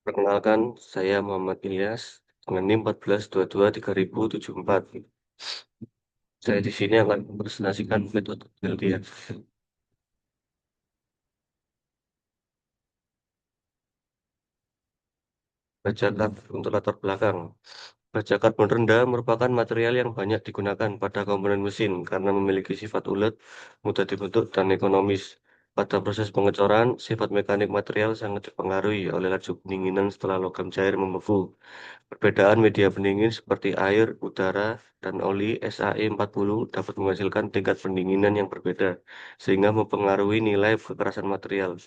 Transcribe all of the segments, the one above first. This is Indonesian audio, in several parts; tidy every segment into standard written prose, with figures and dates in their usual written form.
Perkenalkan, saya Muhammad Ilyas dengan NIM 14223074. Saya di sini akan mempresentasikan metode penelitian. Baca kartu untuk latar belakang. Baja karbon rendah merupakan material yang banyak digunakan pada komponen mesin karena memiliki sifat ulet, mudah dibentuk, dan ekonomis. Pada proses pengecoran, sifat mekanik material sangat dipengaruhi oleh laju pendinginan setelah logam cair membeku. Perbedaan media pendingin seperti air, udara, dan oli SAE40 dapat menghasilkan tingkat pendinginan yang berbeda, sehingga mempengaruhi nilai kekerasan material.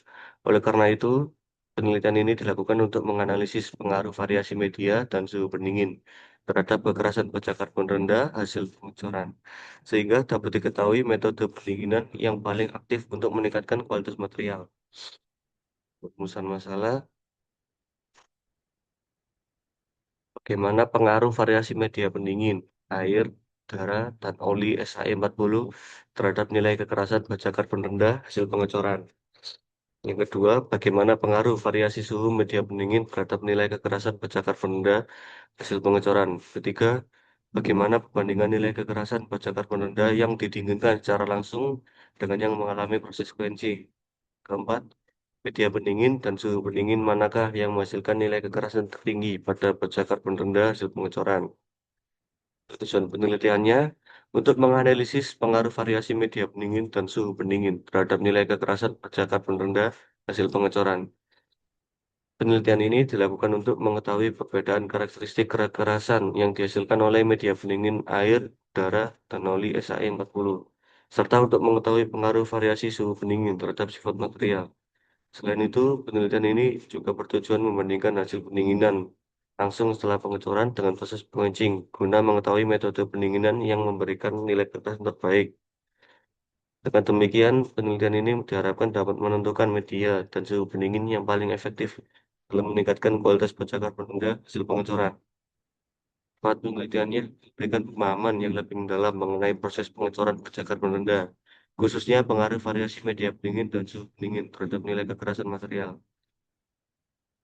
Oleh karena itu, penelitian ini dilakukan untuk menganalisis pengaruh variasi media dan suhu pendingin terhadap kekerasan baja karbon rendah hasil pengecoran, sehingga dapat diketahui metode pendinginan yang paling aktif untuk meningkatkan kualitas material. Rumusan masalah, bagaimana pengaruh variasi media pendingin, air, udara, dan oli SAE40 terhadap nilai kekerasan baja karbon rendah hasil pengecoran. Yang kedua, bagaimana pengaruh variasi suhu media pendingin terhadap nilai kekerasan baja karbon rendah hasil pengecoran. Ketiga, bagaimana perbandingan nilai kekerasan baja karbon rendah yang didinginkan secara langsung dengan yang mengalami proses quenching. Keempat, media pendingin dan suhu pendingin manakah yang menghasilkan nilai kekerasan tertinggi pada baja karbon rendah hasil pengecoran. Tujuan penelitiannya untuk menganalisis pengaruh variasi media pendingin dan suhu pendingin terhadap nilai kekerasan baja karbon rendah hasil pengecoran. Penelitian ini dilakukan untuk mengetahui perbedaan karakteristik kekerasan yang dihasilkan oleh media pendingin air, udara, dan oli SAE40, serta untuk mengetahui pengaruh variasi suhu pendingin terhadap sifat material. Selain itu, penelitian ini juga bertujuan membandingkan hasil pendinginan langsung setelah pengecoran dengan proses pengencing, guna mengetahui metode pendinginan yang memberikan nilai kekerasan terbaik. Dengan demikian, penelitian ini diharapkan dapat menentukan media dan suhu pendingin yang paling efektif dalam meningkatkan kualitas baja karbon rendah hasil pengecoran. Manfaat penelitiannya memberikan pemahaman yang lebih mendalam mengenai proses pengecoran baja karbon rendah, khususnya pengaruh variasi media pendingin dan suhu pendingin terhadap nilai kekerasan material.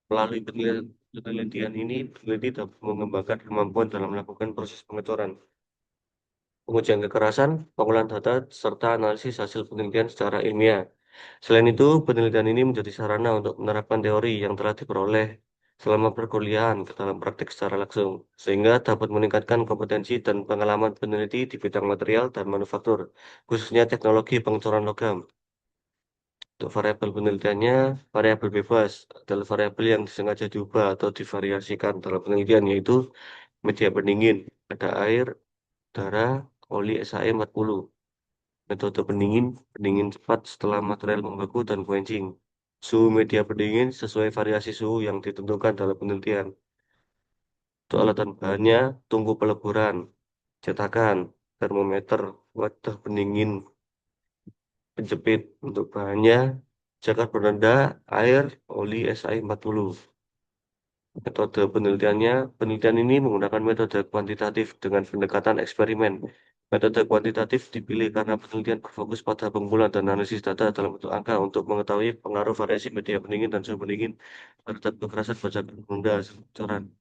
Melalui penelitian ini, peneliti dapat mengembangkan kemampuan dalam melakukan proses pengecoran, pengujian kekerasan, pengolahan data, serta analisis hasil penelitian secara ilmiah. Selain itu, penelitian ini menjadi sarana untuk menerapkan teori yang telah diperoleh selama perkuliahan ke dalam praktik secara langsung, sehingga dapat meningkatkan kompetensi dan pengalaman peneliti di bidang material dan manufaktur, khususnya teknologi pengecoran logam. Untuk variabel penelitiannya, variabel bebas adalah variabel yang disengaja diubah atau divariasikan dalam penelitian, yaitu media pendingin, ada air, udara, oli SAE40. Metode pendingin, pendingin cepat setelah material membeku dan quenching. Suhu media pendingin sesuai variasi suhu yang ditentukan dalam penelitian. Untuk alatan bahannya, tungku peleburan, cetakan, termometer, wadah pendingin, penjepit. Untuk bahannya, cakar perendah, air, oli SI40. Metode penelitiannya, penelitian ini menggunakan metode kuantitatif dengan pendekatan eksperimen. Metode kuantitatif dipilih karena penelitian berfokus pada pengumpulan dan analisis data dalam bentuk angka untuk mengetahui pengaruh variasi media pendingin dan suhu pendingin terhadap kekerasan baja rendah bocoran.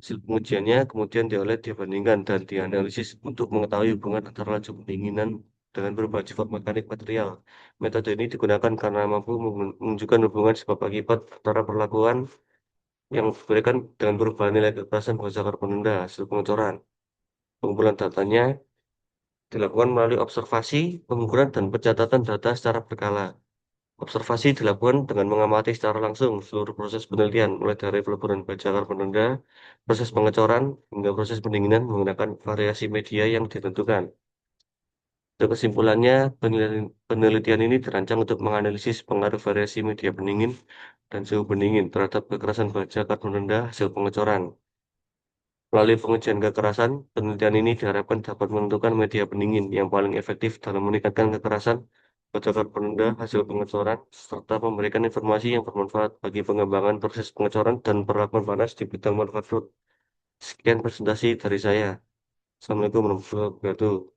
Hasil pengujiannya kemudian diolah, dibandingkan, dan dianalisis untuk mengetahui hubungan antara laju pendinginan dengan perubahan sifat mekanik material. Metode ini digunakan karena mampu menunjukkan hubungan sebab akibat antara perlakuan yang diberikan dengan perubahan nilai kekerasan baja karbon rendah hasil pengecoran. Pengumpulan datanya dilakukan melalui observasi, pengukuran, dan pencatatan data secara berkala. Observasi dilakukan dengan mengamati secara langsung seluruh proses penelitian, mulai dari peleburan baja karbon rendah, proses pengecoran, hingga proses pendinginan menggunakan variasi media yang ditentukan. Untuk kesimpulannya, penelitian ini dirancang untuk menganalisis pengaruh variasi media pendingin dan suhu pendingin terhadap kekerasan baja karbon rendah hasil pengecoran. Melalui pengujian kekerasan, penelitian ini diharapkan dapat menentukan media pendingin yang paling efektif dalam meningkatkan kekerasan baja karbon rendah hasil pengecoran, serta memberikan informasi yang bermanfaat bagi pengembangan proses pengecoran dan perlakuan panas di bidang manufaktur. Sekian presentasi dari saya. Assalamualaikum warahmatullahi wabarakatuh.